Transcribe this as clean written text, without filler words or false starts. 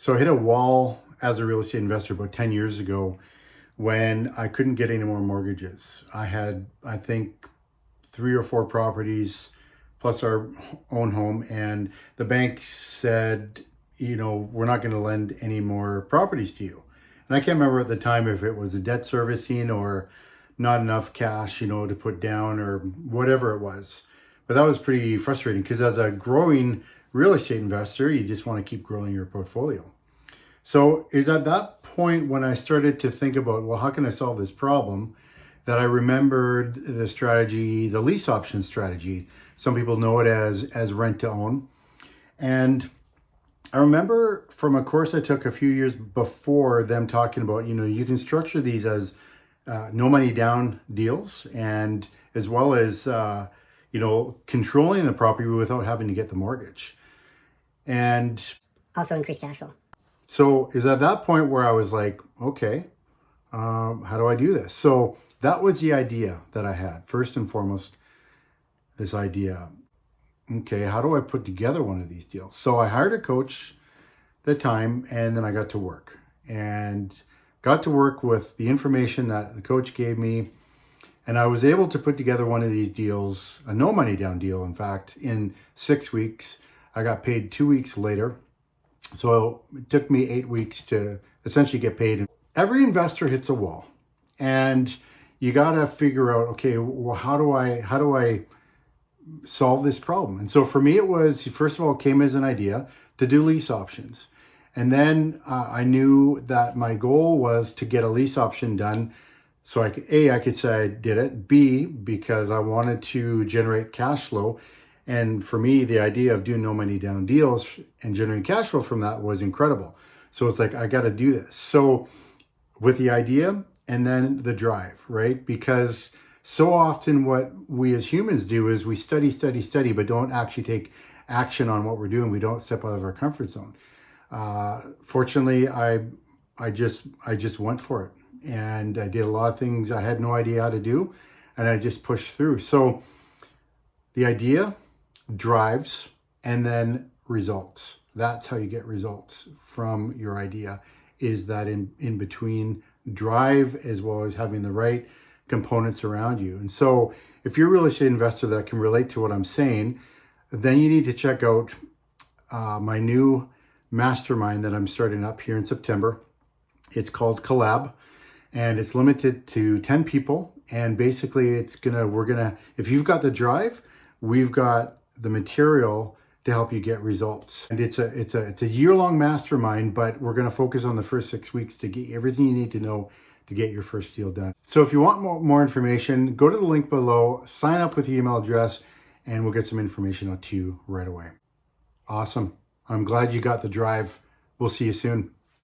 So I hit a wall as a real estate investor about 10 years ago when I couldn't get any more mortgages. I had, I think, 3 or 4 properties plus our own home, and the bank said, we're not going to lend any more properties to you. And I can't remember at the time if it was a debt servicing or not enough cash, to put down or whatever it was. But that was pretty frustrating because as a growing real estate investor, you just want to keep growing your portfolio. So is at that point when I started to think about, well, how can I solve this problem, that I remembered the strategy, the lease option strategy. Some people know it as rent to own. And I remember from a course I took a few years before them talking about, you can structure these as no money down deals, and as well as, controlling the property without having to get the mortgage. And also increase cash flow. So is at that point where I was like, okay, how do I do this? So that was the idea that I had. First and foremost, this idea, okay, how do I put together one of these deals? So I hired a coach at the time, and then I got to work with the information that the coach gave me. And I was able to put together one of these deals, a no money down deal, in fact, in 6 weeks. I got paid 2 weeks later. So it took me 8 weeks to essentially get paid. Every investor hits a wall, and you got to figure out, okay, well, how do I solve this problem? And so for me, it was, first of all, it came as an idea to do lease options. And then I knew that my goal was to get a lease option done. So I could say I did it. B, because I wanted to generate cash flow. And for me, the idea of doing no money down deals and generating cash flow from that was incredible. So it's like, I got to do this. So with the idea and then the drive, right? Because so often what we as humans do is we study, but don't actually take action on what we're doing. We don't step out of our comfort zone. Fortunately, I just went for it, and I did a lot of things I had no idea how to do, and I just pushed through. So the idea drives and then results. That's how you get results from your idea, is that in between drive as well as having the right components around you. And so if you're a real estate investor that can relate to what I'm saying, then you need to check out my new mastermind that I'm starting up here in September. It's called Collab, and it's limited to 10 people. And basically if you've got the drive, we've got the material to help you get results. And it's a year-long mastermind, but we're going to focus on the first 6 weeks to get everything you need to know to get your first deal done. So if you want more information, go to the link below, sign up with the email address, and we'll get some information out to you right away. Awesome. I'm glad you got the drive. We'll see you soon.